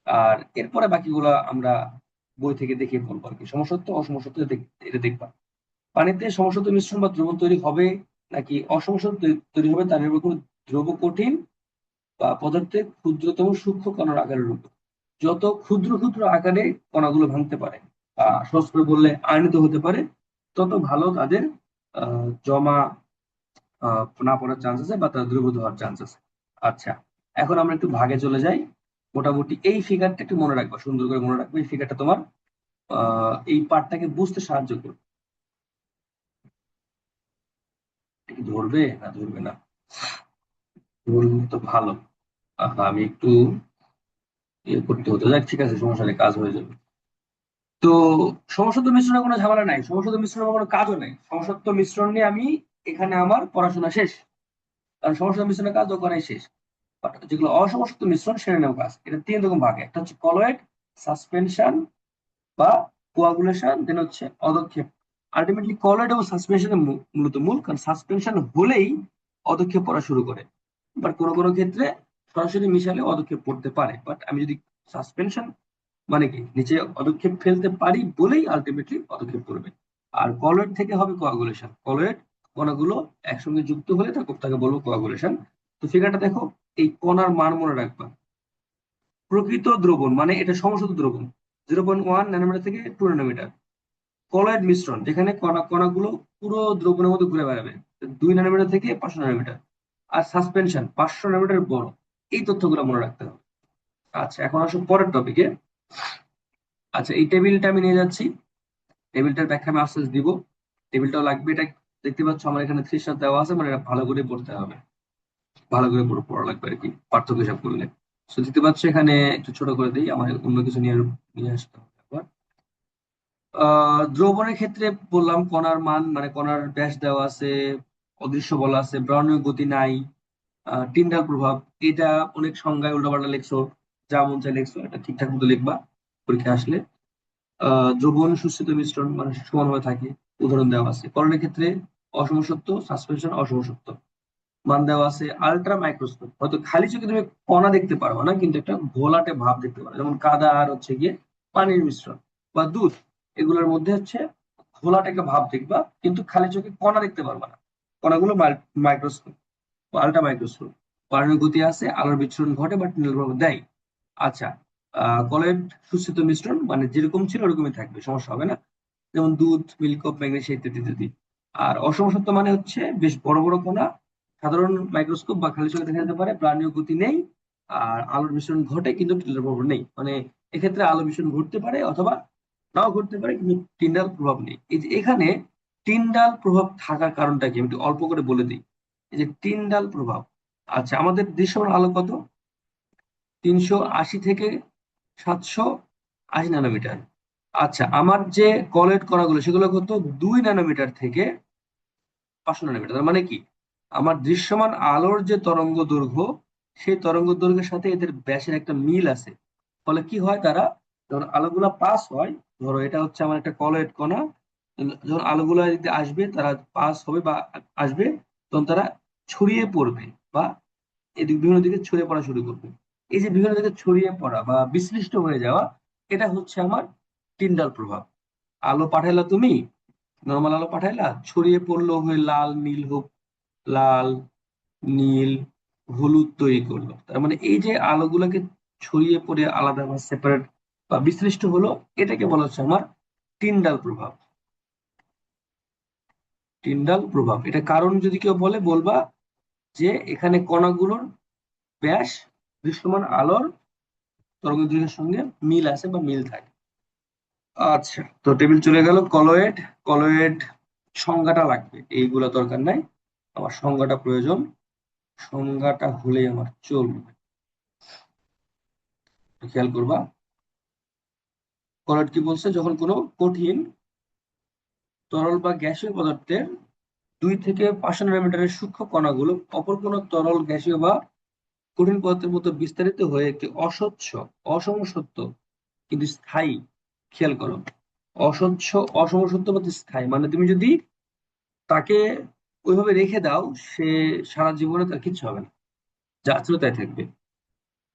আর এরপরে বাকিগুলো আমরা বই থেকে দেখে বলবো আর কি। সমসত্ব অসমসত্ব এটা দেখবা। পানিতে সমসত্ব মিশ্রণ বা দ্রবণ তৈরি হবে নাকি অসমসত্ব তৈরি হবে, তার নির্ভর করে দ্রব কঠিন বা পদার্থে ক্ষুদ্রতম সূক্ষ্ম কণার আকারের উপর। যত ক্ষুদ্র ক্ষুদ্র আকারে কণাগুলো ভাঙতে পারে, সহজ করে বললে আয়নিত হতে পারে, তত ভালো তাদের জমা না পড়ার চান্স আছে, বা তার দ্রবীভূত হওয়ার চান্স আছে। আচ্ছা, এখন আমরা একটু ভাগে চলে যাই। মোটামুটি এই ফিগারটা একটু মনে রাখবা, সুন্দর করে মনে রাখবে। এই ফিগারটা তোমার এই পার্টটাকে বুঝতে সাহায্য করবে। এটা কি ধরবে না ধরবে না? ধরলে তো ভালো। আমি একটু ইয়ে করতে হতো, যাক ঠিক আছে, সমস্যা নেই, কাজ হয়ে যাবে। তো সমসত্ব মিশ্রণে কোনো ঝামেলা নাই, সমসত্ব মিশ্রণে কোনো কাজও নেই। সমসত্ব মিশ্রণ নিয়ে আমি এখানে আমার পড়াশোনা শেষ। কারণ সমসত্ব মিশ্রণের কাজ ওখানে শেষ। But যেগুলো অসমসত্ব মিশ্রণ সেটা নিয়েও কাজ। এটা তিন রকম ভাগে, একটা হচ্ছে কলয়েড, সাসপেনশন বা কোয়াগুলেশন, দেন হচ্ছে অদক্ষেপ। আলটিমেটলি কলয়েড এবং সাসপেনশনের মূলত মূল, কারণ সাসপেনশন হলেই অদক্ষেপ পড়া শুরু করে। বাট কোনো কোনো ক্ষেত্রে সরাসরি মিশালে অদক্ষেপ পড়তে পারে। বাট আমি যদি সাসপেনশন মানে কি নিচে পদক্ষেপ ফেলতে পারি বলেই আলটিমেটলি পদক্ষেপ করবে। আর কলয়েড থেকে হবে কোয়াগুলেশন। কলয়েড কণাগুলো একসঙ্গে যুক্ত হলে তাকে বলবো কোয়াগুলেশন। তো ফিগারটা দেখো, এই কণার মান মনে রাখবা। প্রকৃত দ্রবণ মানে এটা সমশত দ্রবণ, 0.1 ন্যানোমিটার থেকে 2 ন্যানোমিটার। কলয়েড মিশ্রণ যেখানে কণাগুলো পুরো দ্রবণের মধ্যে ঘুরে বেড়াবে, 2 ন্যানোমিটার থেকে 500 ন্যানোমিটার। আর সাসপেনশন 500 ন্যানোমিটার বড়। এই তথ্যগুলো মনে রাখতে হবে। আচ্ছা, এখন আসো পরের টপিকে। আচ্ছা, এই টেবিলটা আমি নিয়ে যাচ্ছি। টেবিলটার ব্যাখ্যা আমি আস্তে আস্তে দিব। টেবিলটাও লাগবে। এটা দেখতে পাচ্ছ আমার এখানে 3 দেওয়া আছে, মানে এটা ভালো করে পড়তে হবে। ভালো করে পড়া লাগবে আর কি, পার্থক্য হিসাব করলে। তো দেখতে পাচ্ছ এখানে, একটু ছোট করে দিই, আমার অন্য কিছু নিয়ে নিয়ে আসতে হবে আবার। দ্রবণের ক্ষেত্রে বললাম কণার মান মানে কণার ব্যাস দেওয়া আছে, অদৃশ্য বলা আছে, ব্রাউনীয় গতি নাই, টিন্ডাল প্রভাব। এটা অনেক সংজ্ঞায় উল্টাপাল্টা লিখছো, যা মন চাই লিখছো, এটা ঠিকঠাক মতো লিখবা পরীক্ষা আসলে। দ্রবণ সুস্থিত মিশ্রণ মানে সমানভাবে থাকে, উদাহরণ দেওয়া আছে। করণের ক্ষেত্রে অসমসত্ব, সাসপেনশন অসমসত্ব, মান দেওয়া আছে। আলট্রা মাইক্রোস্কোপ, হয়তো খালি চোখে তুমি কণা দেখতে পারবে না, কিন্তু একটা ঘোলাটে ভাব দেখতে পারো, যেমন কাদা আর হচ্ছে গিয়ে পানির মিশ্রণ বা দুধ। এগুলোর মধ্যে হচ্ছে ঘোলাটে একটা ভাব দেখবা, কিন্তু খালি চোখে কণা দেখতে পারবে না। কণাগুলো মাইক্রোস্কোপ বা আলট্রা মাইক্রোস্কোপ। পারমাণবিক গতি আছে, আলোর বিচ্ছুরণ ঘটে বা নীল প্রভাব দেয়। আচ্ছা, কলয়েড সুস্থিত মিশ্রণ, মানে যেরকম ছিল ওরকমই থাকবে, সমস্যা হবে না। যেমন দুধ, মিল্ক অফ ম্যাগনেসিয়া ইত্যাদি ইত্যাদি। আর অসমসত্ব মানে হচ্ছে বেশ বড় বড় কণা, সাধারণ মাইক্রোস্কোপ বা খালি চোখে দেখা যেতে পারে, প্রাণীয় গতি নেই, আর আলোর বিস্ফোরণ ঘটে কিন্তু টিন্ডাল প্রভাব নেই। মানে এক্ষেত্রে আলো বিস্ফোরণ ঘটতে পারে অথবা নাও ঘটতে পারে, কিন্তু টিন্ডাল প্রভাব নেই। এই যে এখানে টিন্ডাল প্রভাব থাকার কারণটা কি আমি একটু অল্প করে বলে দিই। এই যে টিন্ডাল প্রভাব, আচ্ছা আমাদের দৃশ্যমান আলো কত? 380 থেকে 780 ন্যানোমিটার। আচ্ছা আমার যে কলয়েড কণাগুলো সেগুলো কত? 2 ন্যানোমিটার থেকে 500 ন্যানোমিটার। তার মানে কি আমার দৃশ্যমান আলোর যে তরঙ্গ দৈর্ঘ্য, সেই তরঙ্গ দৈর্ঘ্যের সাথে এদের ব্যাসের একটা মিল আছে। ফলে কি হয়, তারা যখন আলোগুলা পাস হয়, ধরো এটা হচ্ছে আমার একটা কলয়েড কণা, যখন আলোগুলা যদি আসবে, তারা পাস হবে বা আসবে, তখন তারা ছড়িয়ে পড়বে বা এদিক বিভিন্ন দিকে ছড়িয়ে পড়া শুরু করবে। এই যে বিভিন্ন দিকে ছড়িয়ে পড়া বা বিশ্লিষ্ট হয়ে যাওয়া, এটা হচ্ছে আমার টিন্ডাল প্রভাব। আলো পাঠাইলা তুমি, নর্মাল আলো পাঠাইলা, ছড়িয়ে পড়লো হয়ে লাল নীল হোক, লাল নীল হলুদ তৈরি করলো। তার মানে এই যে আলোগুলোকে ছড়িয়ে পড়ে আলাদা বা সেপারেট বা বিশ্লিষ্ট হলো, এটাকে বলা হচ্ছে আমার টিন্ডাল প্রভাব। টিন্ডাল প্রভাব, এটা কারণ যদি কেউ বলে, বলবা যে এখানে কণাগুলোর ব্যাস দৃশ্যমান আলোর তরঙ্গ দৈর্ঘ্যের সঙ্গে মিল আছে বা মিল থাকে। আচ্ছা, তো টেবিল চলে গেল। কলয়েড, কলয়েড সংজ্ঞাটা লাগবে, এইগুলো দরকার নাই, আমার সংজ্ঞাটা প্রয়োজন। সংজ্ঞাটা হলেই আমার চলবে, খেয়াল করবা। কলয়েড কি বলছে? যখন কোনো কঠিন তরল বা গ্যাসীয় পদার্থের 2 থেকে 500 ন্যানোমিটারের সূক্ষ্ম কণাগুলো অপর কোনো তরল, গ্যাসীয় বা কঠিন পদার্থের মতো বিস্তারিত হয়ে একটি অস্বচ্ছ, অসমসত্ব কিন্তু স্থায়ী, খেয়াল করো, অস্বচ্ছ অসমসত্ব বা স্থায়ী, মানে তুমি যদি তাকে ওইভাবে রেখে দাও, সে সারা জীবনে তার কিচ্ছু হবে না, যা ছিল তাই থাকবে।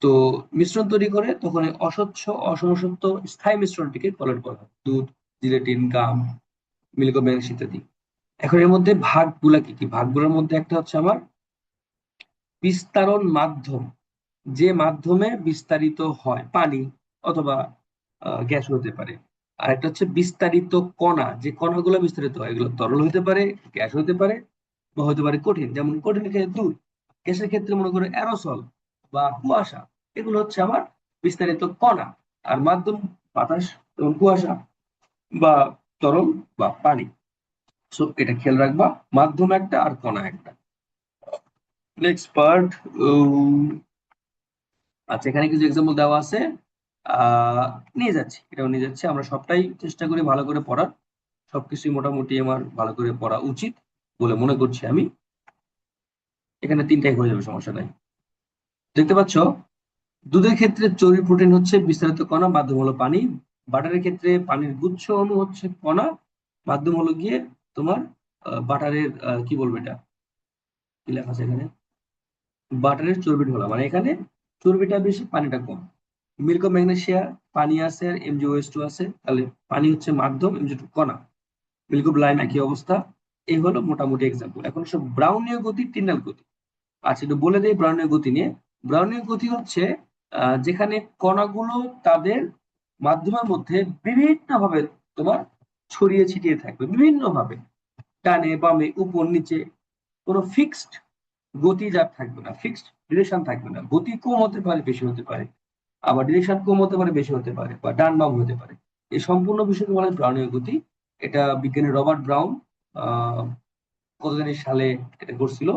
তো মিশ্রণ তৈরি করে, তখন এই অস্বচ্ছ অসমসত্ব স্থায়ী মিশ্রণটিকে কলয়েড বলা হয়। দুধ, জিলেটিন, গাম, মিল্ক ম্যাগনেস ইত্যাদি। এখন এর মধ্যে ভাগগুলা কি কি? ভাগগুলোর মধ্যে একটা হচ্ছে আমার বিস্তারণ মাধ্যম, যে মাধ্যমে বিস্তারিত হয়, পানি অথবা গ্যাস হতে পারে। আর একটা হচ্ছে বিস্তারিত কণা, যে কণাগুলো বিস্তারিত হয়, এগুলো তরল হতে পারে, গ্যাস হতে পারে, বা হতে পারে কঠিন। যেমন কঠিনের ক্ষেত্রে দুধ, গ্যাসের ক্ষেত্রে মনে করো অ্যারোসল বা কুয়াশা, এগুলো হচ্ছে আমার বিস্তারিত কণা। আর মাধ্যম বাতাস, যেমন কুয়াশা বা তরল বা পানি। সো এটা খেয়াল রাখবা, মাধ্যম একটা আর কণা একটা। Next part. আচ্ছা এখানে কিছু এক্সাম্পল দেওয়া আছে, আহ নিয়ে যাচ্ছি, এটাও নিয়ে যাচ্ছি। আমরা সবটাই চেষ্টা করি ভালো করে পড়ার, সবকিছুই মোটামুটি আমার ভালো করে পড়া উচিত বলে মনে করছি আমি। এখানে তিনটাই হয়ে যাবে, সমস্যা নাই। দেখতে পাচ্ছ, দুধের ক্ষেত্রে চর্বি প্রোটিন হচ্ছে বিস্তারিত কণা, মাধ্যম হলো পানি। বাটারের ক্ষেত্রে পানির গুচ্ছ অণু হচ্ছে কণা, মাধ্যম হলো গিয়ে তোমার বাটারের কি বলবো এটা, কি লেখা আছে এখানে, বাটারের চর্বি ঢোলা, মানে এখানে চর্বিটা বেশি পানিটা কম। মিল্ক অফ ম্যাগনেসিয়া, পানি আছে আর MgOH2 আছে, তাহলে পানি হচ্ছে মাধ্যম, MgO2 কণা। মিল্ক অফ লাইম একই অবস্থা। এই হলো মোটামুটি এক্সাম্পল। এখন সব ব্রাউনীয় গতি, টিন্ডাল গতি। আচ্ছা একটু বলে দেই ব্রাউনীয় গতি নিয়ে। ব্রাউনীয় গতি হচ্ছে যেখানে কণাগুলো তাদের মাধ্যমের মধ্যে বিভিন্ন ভাবে তোমার ছড়িয়ে ছিটিয়ে থাকবে, বিভিন্ন ভাবে, ডানে বামে উপর নিচে, কোনো ফিক্সড গতি যার থাকবে না, ফিক্সড ডিরেকশন থাকবে না। গতি কম হতে পারে, বেশি হতে পারে, আবার ডিরেকশন কম হতে পারে, বেশি হতে পারে, বা ডান বাম হতে পারে। এই সম্পূর্ণ বিষয়কে বলা হয় ব্রাউনীয় গতি। এটা বিজ্ঞানী রবার্ট ব্রাউন আহ কত জানি সালে এটা করছিল।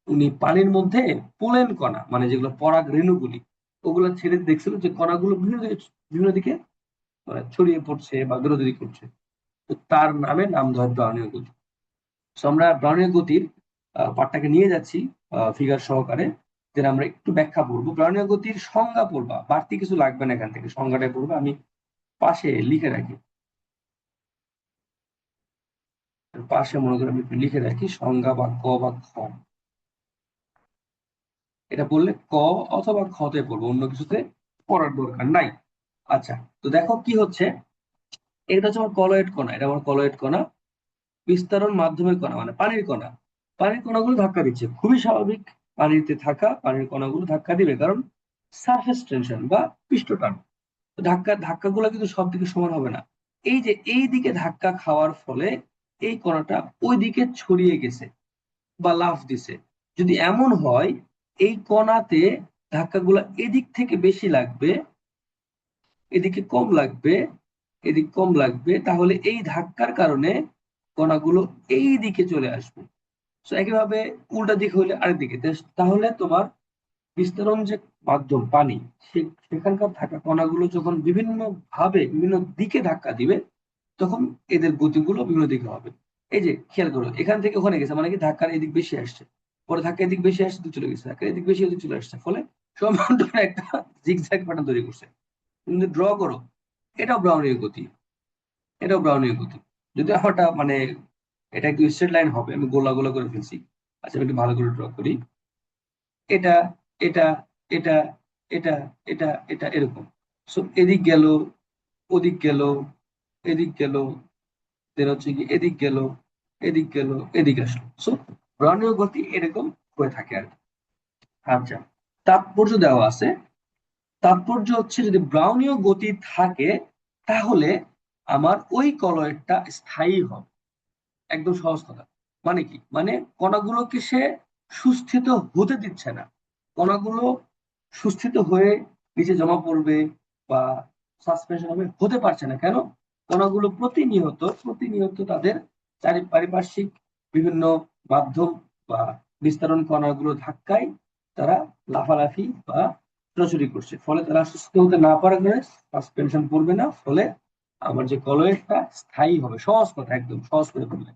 উনি পানির মধ্যে পোলেন কণা, মানে যেগুলো পরাগ রেণুগুলি, ওগুলো ছেড়ে দেখছিল যে কণাগুলো বিভিন্ন দিকে মানে ছড়িয়ে পড়ছে বা দৌড়াদৌড়ি করছে। তো তার নামে নাম দেওয়া হয় ব্রাউনীয় গতি। তো আমরা ব্রাউনীয় গতির পাঠটাকে নিয়ে যাচ্ছি ফিগার সহকারে, যেটা আমরা একটু ব্যাখ্যা করবো। ব্রাউনীয় গতির সংজ্ঞা পড়বা, বাড়তি কিছু লাগবে না, এখান থেকে সংজ্ঞাটাই পড়বা। আমি পাশে লিখে রাখি, পাশে মনে করে আমি একটু লিখে রাখি সংজ্ঞা বা ক বা খ। এটা পড়লে ক অথবা খতে পড়বো, অন্য কিছুতে পড়ার দরকার নাই। আচ্ছা, তো দেখো কি হচ্ছে। এটা হচ্ছে আমার কলয়েড কণা, এটা আমার কলয়েড কণা। বিস্তারণ মাধ্যমের কণা মানে পানির কণা। পানির কণাগুলো ধাক্কা দিচ্ছে, খুবই স্বাভাবিক। পানিতে থাকা পানির কণাগুলো ধাক্কা দিবে, কারণ সারফেস টেনশন বা পৃষ্ঠটান। ধাক্কাগুলো কিন্তু সব দিকে সমান হবে না। এই যে এই দিকে ধাক্কা খাওয়ার ফলে এই কণাটা ওই দিকে ছড়িয়ে গেছে বা লাফ দিছে। যদি এমন হয় এই কণাতে ধাক্কাগুলো এদিক থেকে বেশি লাগবে, এদিকে কম লাগবে, এদিক কম লাগবে, তাহলে এই ধাক্কার কারণে কণাগুলো এই দিকে চলে আসবে। তো একইভাবে উল্টা দিক হইলে আরেক দিকে। তাহলে তোমার বিস্তরণ যে মাধ্যম পানি, সেখানকার থাকা কণাগুলো যখন বিভিন্ন ভাবে বিভিন্ন দিকে ধাক্কা দিবে, তখন এদের গতিগুলো বিভিন্ন দিকে হবে। এই যে খেয়াল করো, এখান থেকে ওখানে গেছে মানে কি ধাক্কার এদিক বেশি আসছে, পরে ধাক্কা এদিক বেশি আসছে চলে গেছে, ধাক্কা এদিক বেশি এদিক চলে আসছে, ফলে সমান্তরাল একটা জিগজ্যাগ প্যাটার্ন তৈরি করছে। কিন্তু ড্র করো, এটাও ব্রাউনীয় গতি, এটাও ব্রাউনীয় গতি। যদি আমারটা মানে এটা একটু স্ট্রেট লাইন হবে, আমি গোলা গোলা করে ফেলছি। আচ্ছা আমি একটু ভালো করে ড্র করি। এটা, এটা, এটা, এটা, এটা, এটা এরকম। সো এদিক গেল, ওদিক গেল, এদিক গেল, দেন হচ্ছে কি এদিক গেল, এদিক গেল, এদিক আসলো। সো ব্রাউনীয় গতি এরকম হয়ে থাকে আর কি। আচ্ছা, তাৎপর্য দেওয়া আছে। তাৎপর্য হচ্ছে যদি ব্রাউনীয় গতি থাকে তাহলে আমার ওই কলয়েডটা স্থায়ী হবে। একদম সহজ কথা। মানে কি, মানে কণাগুলোকে সে সুস্থিত হতে দিচ্ছে না। কণাগুলো সুস্থিত হয়ে নিচে জমা পড়বে বা সাসপেনশন হবে, হতে পারছে না। কেন? কণাগুলো প্রতিনিয়ত প্রতিনিয়ত তাদের পারিপার্শ্বিক বিভিন্ন মাধ্যম বা বিস্তারণ কণাগুলো ধাক্কায় তারা লাফালাফি বা ছোটাছুটি করছে, ফলে তারা সুস্থ হতে না পারার কারণে সাসপেনশন পড়বে না, ফলে আমার যে কলয়েডটা স্থায়ী হবে। সহজ কথা, একদম সহজ করে বললে,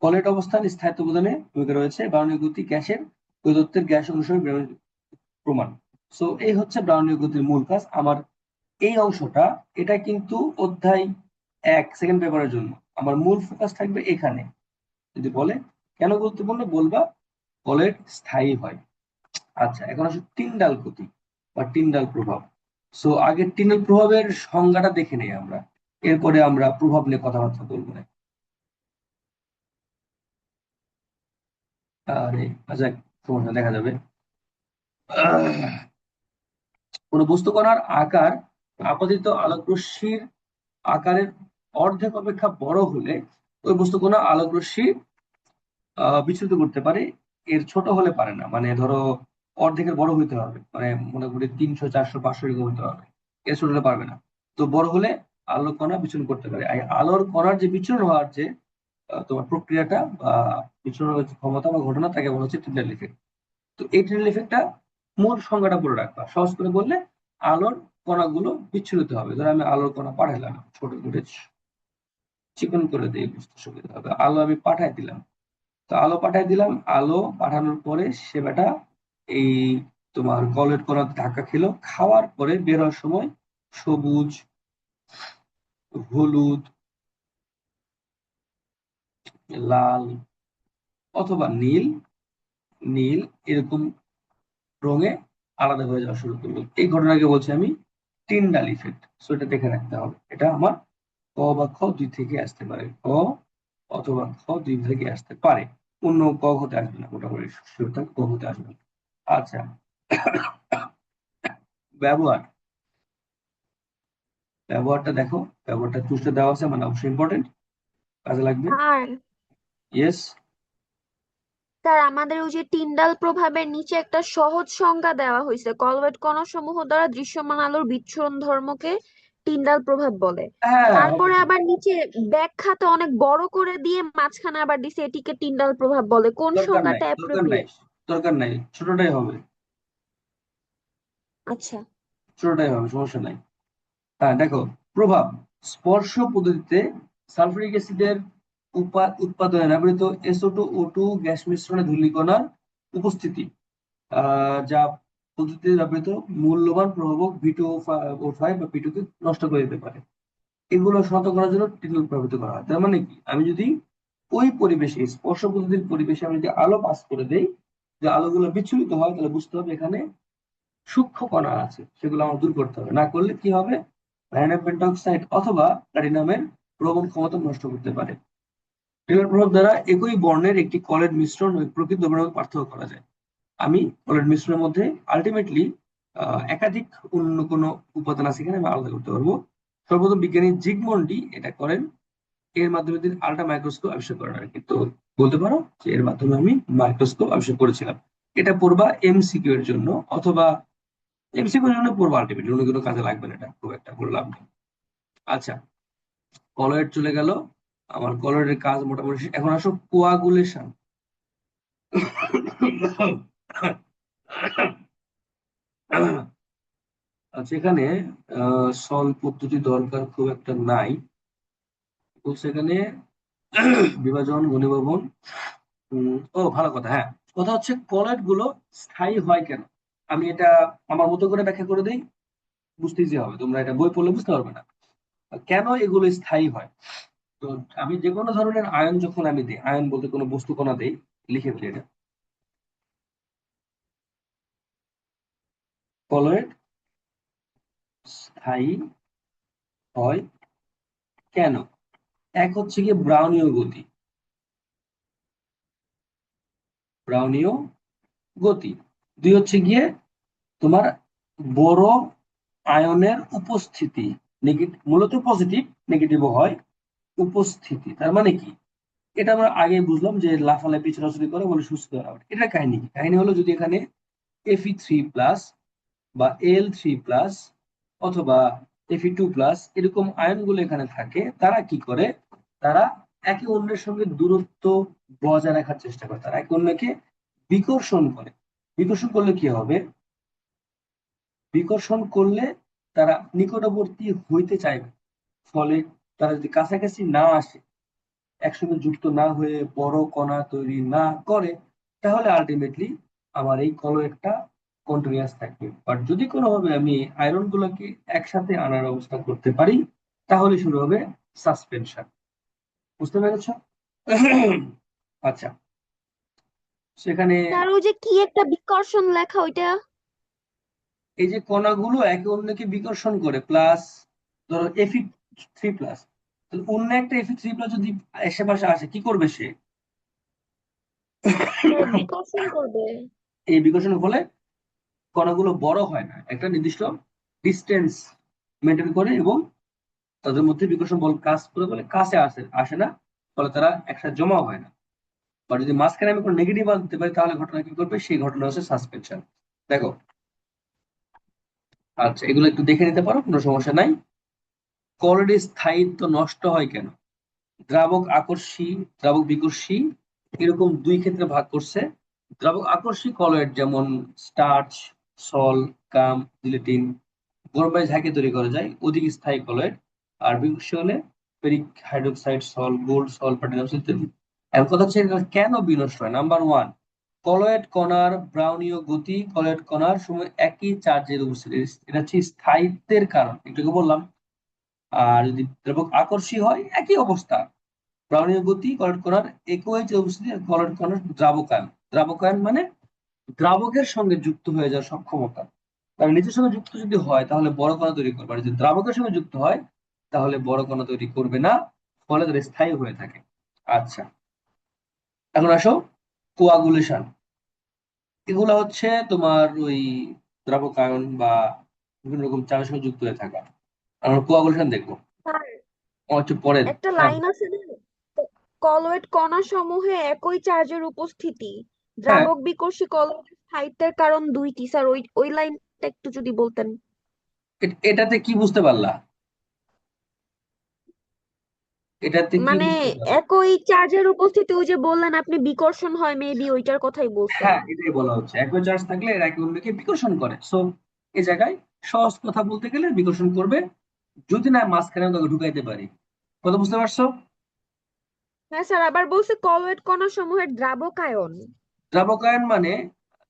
কলেট অবস্থান স্থায়িত্ব প্রদানে ভূমিকা রয়েছে ব্রাউনীয় গতি গ্যাসের তৈরত্বের গ্যাস অনুসারে প্রমাণ। সো এই হচ্ছে ব্রাউনীয় গতির মূল কাজ। আমার এই অংশটা, এটা কিন্তু অধ্যায় 1 সেকেন্ড পেপারের জন্য। আমার মূল ফোকাস থাকবে এখানে। যদি বলে কেন গুরুত্বপূর্ণ, বলবা কলেট স্থায়ী হয়। আচ্ছা, এখন আসলে টিন্ডাল গতি বা টিন্ডাল প্রভাব। সো আগে টিন্ডাল প্রভাবের সংজ্ঞাটা দেখে নেই আমরা, এরপরে আমরা প্রভাব নিয়ে কথাবার্তা বলবো না। আরে আচ্ছা, সমস্যা দেখা যাবে। কোন বস্তু কণার আকার আপতিত আলোকরশ্মির আকারের অর্ধেক অপেক্ষা বড় হলে ওই বস্তু কণা আলোকরশ্মি বিচ্যুত করতে পারে। এর ছোট হলে পারে না। মানে ধরো অর্ধেকের বড় হইতে হবে, মানে মনে করি 300 400 500 এরকম হতে হবে, এর ছোট হলে পারবে না। তো বড় হলে আলোর কণা বিচলন করতে পারে। আর আলোর কণার যে বিচলন হওয়ার যে তোমার প্রক্রিয়াটা বা বিচলনের যে ক্ষমতা বা ঘটনা, তাকে বলা হচ্ছে টিন্ডাল ইফেক্ট। তো এই টিন্ডাল ইফেক্টটা মূল সংজ্ঞাটা বলে রাখবা, সহজ করে বললে আলোর কণাগুলো বিচ্ছুরিত হবে। ধরো আমি আলোর কণা পাঠাইলাম, ছোট করে চিকন করে দিয়ে বুঝতে সুবিধা হবে। আলো আমি পাঠাই দিলাম, তো আলো পাঠাই দিলাম, আলো পাঠানোর পরে সে বেটা এই তোমার গলের কণাতে ধাক্কা খেলো, খাওয়ার পরে বের হওয়ার সময় সবুজ, হলুদ, লাল অথবা নীল, নীল এরকম রঙে আলাদা হয়ে যাওয়া শুরু করলো। এই ঘটনাকে বলছি আমি টিন্ডাল ইফেক্ট। সো এটা দেখে রাখতে হবে। এটা আমার ক বা খ দুই থেকে আসতে পারে, ক অথবা খ দুই থেকে আসতে পারে, অন্য ক হতে আসবে না, মোটামুটি শিওর ক হতে আসবে না। আচ্ছা, ব্যবহার, ব্যবহারটা দেখো, ব্যবহারটা চুজটা দেওয়া আছে, মানে অবশ্যই ইম্পর্টেন্ট, কাজে লাগবে। আর ইয়েস। স্যার আমাদের ওই যে টিন্ডাল প্রভাবের নিচে একটা সহজ সংজ্ঞা দেওয়া হয়েছে, কলওয়েড কণাসমূহ দ্বারা দৃশ্যমান আলোর বিচ্ছুরণ ধর্মকে টিন্ডাল প্রভাব বলে। হ্যাঁ তারপরে অবশ্যই। আবার নিচে ব্যাখ্যাতে অনেক বড় করে দিয়ে মাঝখানে আবার দিছে এটিকে টিন্ডাল প্রভাব বলে। কোন দরকার নাই, সংজ্ঞাটা দরকার নাই, অ্যাপ্রোপ্রিয়েট? দরকার নাই, ছোটটাই হবে, আচ্ছা। ছোটটাই হবে, সমস্যা নাই। হ্যাঁ দেখো, প্রভাব স্পর্শ পদ্ধতিতে সালফিউরিক অ্যাসিডের উৎপাদনে ব্যবহৃত SO2 O2 গ্যাস মিশ্রণে ধূলিকণার উপস্থিতি, যা পদ্ধতিতে ব্যবহৃত মূল্যবান প্রভাবক V2O5 বা P2 কে নষ্ট করে দিতে পারে। এগুলো শনাক্ত করার জন্য টিন্ডাল ব্যবহৃত করা হয়। তার মানে কি, আমি যদি ওই পরিবেশে, স্পর্শ পদ্ধতির পরিবেশে আমি যদি আলো পাস করে দেই, যে আলোগুলো বিচ্ছুরিত হয়, তাহলে বুঝতে হবে এখানে সূক্ষ্ম কণা আছে, সেগুলো আমার দূর করতে হবে। না করলে কি হবে, ভ্যানাডিয়াম পেন্টঅক্সাইড অথবা প্লাটিনামের প্রবণ ক্ষমতা নষ্ট করতে পারে। টেলর প্রভাব দ্বারা একই বর্ণের একটি কলের মিশ্রণ ও প্রকৃত দ্রবণের মধ্যে পার্থক্য করা যায়। আমি কলের মিশ্রণের মধ্যে আলটিমেটলি একাধিক অন্য কোনো উপাদান আছে কিনা আমি আলাদা করতে পারবো। সর্বপ্রথম বিজ্ঞানী জিগমন্ডি এটা করেন, এর মাধ্যমে তিনি আল্ট্রা মাইক্রোস্কোপ আবিষ্কার করেন আর কি। তো বলতে পারো যে এর মাধ্যমে আমি মাইক্রোস্কোপ আবিষ্কার করেছিলাম। এটা পড়বা এমসিকিউ এর জন্য, অথবা এমসিকিউ এর জন্য পড়বা, আলটিমেটলি অন্য কোনো কাজে লাগবে না, এটা খুব একটা বললাম না। আচ্ছা, কলয়েড চলে গেল, আমার কলয়েডের কাজ মোটামুটি শেষ। এখন আসো কোয়াগুলেশন। আচ্ছা, এখানে সল পদ্ধতি দরকার খুব একটা নাই, বলছে এখানে বিভাজন ঘনীভবন। ও ভালো কথা, হ্যাঁ। কথা হচ্ছে কলয়েড গুলো স্থায়ী হয় কেন, আমি এটা আমার মতো করে ব্যাখ্যা করে দিই, বুঝতে ইজি হবে, তোমরা এটা বই পড়লে বুঝতে পারবে না। কেন এগুলো স্থায়ী হয়? তো আমি যে কোনো ধরনের আয়ন যখন আমি দিই, আয়ন বলতে কোনো বস্তু কণা দেই, লিখে ফেলি এটা। কলয়েড স্থায়ী হয় কেন? এক হচ্ছে গিয়ে ব্রাউনীয় গতি, ব্রাউনীয় গতি। দুই হচ্ছে গিয়ে তোমার বড় আয়নের উপস্থিতি, নেগেটিভ মূলত পজিটিভ, নেগেটিভও হয়, উপস্থিতি। তার মানে কি, এটা আমরা আগে বুঝলাম যে লাফালাফি ছোটাছুটি করে বলে সুস্থ হওয়া। এটা কাহিনী কি? কাহিনী হলো যদি এখানে Fe3+ বা Al3+ অথবা Fe2+ এরকম আয়নগুলো এখানে থাকে, তারা কি করে, তারা একে অন্যের সঙ্গে দূরত্ব বজায় রাখার চেষ্টা করে, তারা একে অন্যকে বিকর্ষণ করে। বিকর্ষণ করলে কি হবে? বিকর্ষণ করলে তারা নিকটবর্তী হইতে চাইবে, ফলে তারা যদি কাছাকাছি না আসে, একসঙ্গে যুক্ত না হয়ে বড় কণা তৈরি না করে, তাহলে আলটিমেটলি আমার এই কলয়েডটা কন্টিনিউয়াস থাকবে। বাট যদি কোনোভাবে আমি আয়রন গুলোকে একসাথে আনার ব্যবস্থা করতে পারি, তাহলে শুরু হবে সাসপেনশন। বুঝতে পেরেছ? আচ্ছা, সেখানে স্যার ওই যে কি একটা বিকর্ষণ লেখা ওইটা? এই যে কণাগুলো একে অন্যকে বিকর্ষণ করে, প্লাস ধরো Fe3+, অন্য একটা Fe3+ যদি আশেপাশে আসে, কি করবে সে? স্যার বিকর্ষণ করবে। এই বিকর্ষণের ফলে কণাগুলো বড় হয় না, একটা নির্দিষ্ট ডিস্টেন্স মেনটেন করে, এবং তাদের মধ্যে বিকর্ষণ বল কাজ করে বলে কাছে আসে আসে না, ফলে তারা একসাথে জমা হয় না। বা যদি মাঝখানে আমি কোনো নেগেটিভ আনতে পারি, তাহলে ঘটনা কি করবে, সেই ঘটনা হচ্ছে সাসপেনশন। দেখো, আচ্ছা, এগুলো একটু দেখে নিতে পারো, কোনো সমস্যা নাই। কলয়েডের স্থায়িত্ব নষ্ট হয় কেন? দ্রাবক আকর্ষী, দ্রাবক বিকর্ষী, এরকম দুই ক্ষেত্রে ভাগ করছে। দ্রাবক আকর্ষী কলয়েড যেমন স্টার্চ, সল, কাম, জিলেটিন, গরম পানি ঝাঁকিয়ে তৈরি করা যায়, অধিক স্থায়ী কলয়েড। আর বিকর্ষী হলে ফেরিক হাইড্রোক্সাইড, সল, গোল্ড, সল, প্লাটিনাম ইত্যাদি। এখন কথা হচ্ছে এটা কেন বিনষ্ট হয়। নাম্বার ওয়ান, কলয়েড কণার ব্রাউনীয় গতি, কলয়েড কণার সময় একই চার্জের উপস্থিতি, এটা হচ্ছে স্থায়িত্বের কারণ, একটু বললাম। আর যদি দ্রাবক আকর্ষী হয়, একই অবস্থা, ব্রাউনীয় গতি, কলয়েড কণার একই যে উপস্থিতি, কলয়েড কণার দ্রাবকায়ন। দ্রাবকায়ন মানে দ্রাবকের সঙ্গে যুক্ত হয়ে যাওয়ার সক্ষমতা। কারণ নিজের সঙ্গে যুক্ত যদি হয়, তাহলে বড় কণা তৈরি করবে, আর যদি দ্রাবকের সঙ্গে যুক্ত হয়, তাহলে বড় কণা তৈরি করবে না, ফলে তাদের স্থায়ী হয়ে থাকে। আচ্ছা, এখন আসো কোয়াগুলেশন। এগুলা হচ্ছে তোমার ওই দ্রাবকায়ন বা বিভিন্ন রকম চাপের সঙ্গে যুক্ত হয়ে থাকা। আমরা কোয়াগুলেশন দেখবো স্যার একটু পরে। একটা হ্যাঁ, লাইন আছে না, কলয়েড কণা সমূহে একই চার্জের উপস্থিতি হ্যাঁ, দ্রাবক বিকর্ষী কলয়েডের স্থায়িত্বের কারণ দুইটি। স্যার ওই ওই লাইনটা একটু যদি বলতেন। এটাতে কি বুঝতে পারলা? এটাতে কি মানে বুঝতে পারলা? একই চার্জের উপস্থিতি, ওই যে বললেন আপনি বিকর্ষণ হয়, মেবি ওইটার কথাই বলছেন। হ্যাঁ, এটাই বলা হচ্ছে, একই চার্জ থাকলে এরা একে অন্যকে বিকর্ষণ করে। সো এই জায়গায় সহজ কথা বলতে গেলে বিকর্ষণ করবে, যদি না মাঝখানে তোকে ঢুকাইতে পারি। কথা বুঝতে পারছো? হ্যাঁ স্যার, আবার বলছে কলয়েড কণা সমূহের দ্রাবকায়ন। দ্রাবকায়ন মানে,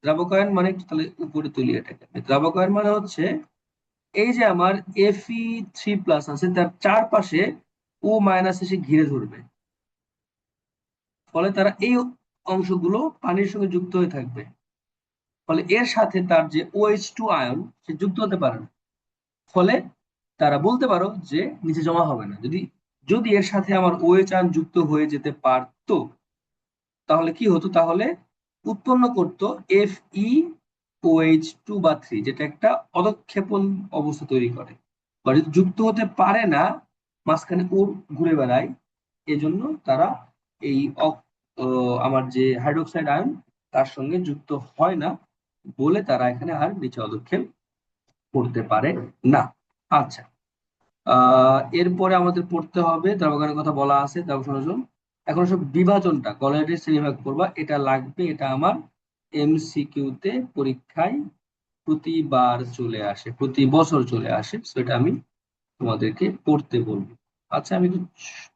দ্রাবকায়ন মানে একটু তাহলে উপরে তুলি এটাকে। দ্রাবকায়ন মানে হচ্ছে এই যে আমার Fe3+ আছে, তার চারপাশে O- এসে ঘিরে ধরবে, ফলে তারা এই অংশগুলো পানির সঙ্গে যুক্ত হয়ে থাকবে, ফলে এর সাথে তার যে OH2 আয়ন সে যুক্ত হতে পারে না, ফলে তারা বলতে পারো যে নিচে জমা হবে না। যদি যদি এর সাথে আমার OH আয়ন যুক্ত হয়ে যেতে পারতো, তাহলে কি হতো, তাহলে উৎপন্ন করতো Fe, OH2 বা 3, যেটা একটা অদক্ষেপণ অবস্থা তৈরি করে, বা যদি যুক্ত হতে পারে না, মাঝখানে ওর ঘুরে বেড়ায়, এজন্য তারা এই আমার যে হাইড্রোক্সাইড আয়ন তার সঙ্গে যুক্ত হয় না, বলে তারা এখানে আর নিচে অদক্ষেপ করতে পারে না। আচ্ছা, এরপরে আমাদের পড়তে হবে দ্রাবকের কথা বলা আছে, দ্রাবক সংযোজন। এখন সব বিভাজনটা কলোয়েডের শ্রেণীভাগ করবা, এটা লাগবে, এটা আমার MCQ তে পরীক্ষায় প্রতিবার চলে আসে, প্রতি বছর চলে আসে, সেটা আমি তোমাদেরকে পড়তে বলবো। আচ্ছা, আমি একটু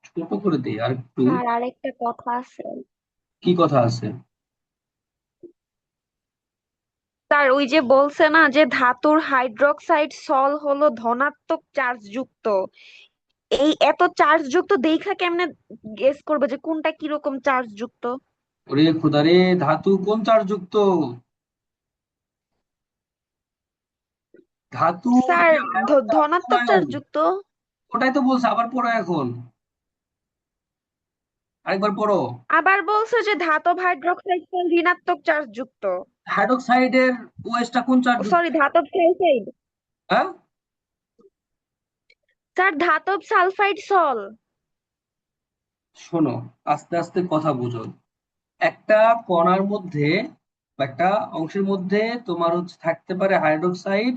ছোট করে দিই আর একটু। স্যার আরেকটা কথা আছে। কি কথা আছে? স্যার ওই যে বলছে না যে ধাতুর হাইড্রোক্সাইড সল হলো ধনাত্মক চার্জ যুক্ত, এই এত চার্জ যুক্ত দেখা কেমনে গেস করবে যে কোনটা কিরকম চার্জ যুক্ত? ওরে খোদারে, ধাতু কোন চার্জ যুক্ত? ধাতুর স্যার যে আয়নটা কোন ধনাত্মক আয়ন? চার্জ যুক্ত। ওটাই তো বলছে, আবার পড়ো এখন, আরেকবার পড়ো। আবার বলছে যে ধাতব হাইড্রোক্সাইড সল ঋণাত্মক চার্জ যুক্ত। হাইড্রোক্সাইডের ওএসটা কোন চার্জ যুক্ত? সরি, ধাতব সালফাইড। হ্যাঁ, স্যার ধাতব সালফাইড সল। শোনো, আস্তে আস্তে কথা বুঝো। একটা কণার মধ্যে বা একটা অংশের মধ্যে তোমার হচ্ছে থাকতে পারে হাইড্রোক্সাইড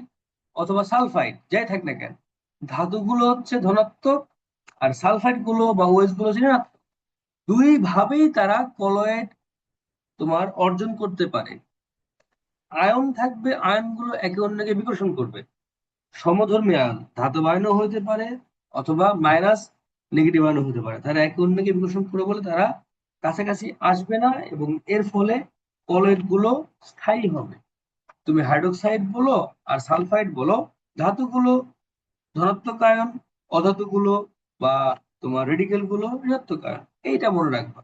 অথবা সালফাইড, যাই থাক না কেন, ধাতুগুলো হচ্ছে ধনাত্মক, আর সালফাইড গুলো বা ওএস গুলো হচ্ছে ঋণাত্মক। দুই ভাবেই তারা কলয়েড তোমার অর্জন করতে পারে। আয়ন থাকবে, আয়নগুলো একে অন্যকে বিকর্ষণ করবে। সমধর্মী আয়ন ধাতব আয়নও হতে পারে, অথবা মাইনাস নেগেটিভ আয়নও হতে পারে। তারা একে অন্যকে বিকর্ষণ করে বলে তারা কাছাকাছি আসবে না, এবং এর ফলে কলয়েড গুলো স্থায়ী হবে। তুমি হাইড্রোক্সাইড বলো আর সালফাইড বলো, ধাতুগুলো ধনাত্মক আয়ন, অধাতুগুলো বা তোমার রেডিকেল গুলো ঋণাত্মক আয়ন। এইটা মনে রাখবা,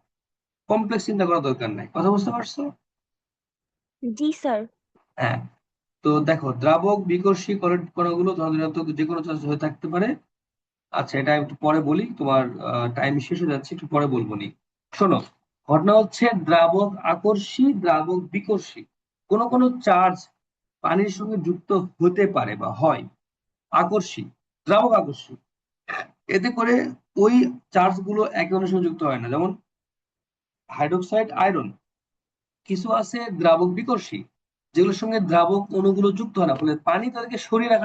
কমপ্লেক্স চিন্তা করার দরকার নাই। কথা বুঝতে পারছো? জি স্যার। হ্যাঁ। তো দেখো, দ্রাবক বিকর্ষী কণাগুলো ধনাত্মক যে কোনো চার্জ হয়ে থাকতে পারে। আচ্ছা, এটা একটু পরে বলি, তোমার টাইম শেষ হয়ে যাচ্ছে, একটু পরে বলবো নি। শোনো, ঘটনা হচ্ছে দ্রাবক আকর্ষী, দ্রাবক বিকর্ষী। কোন কোন চার্জ পানির সঙ্গে যুক্ত হতে পারে বা হয় আকর্ষী, দ্রাবক আকর্ষী। এতে করে ওই চার্জ গুলো একে অন্যের সঙ্গে যুক্ত হয় না, যেমন হাইড্রোক্সাইড আয়রন। কিছু আছে দ্রাবক বিকর্ষী, যেগুলোর সঙ্গে দ্রাবক অণুগুলো যুক্ত হয় না, ফলে পানি তাদেরকে সরিয়ে রাখার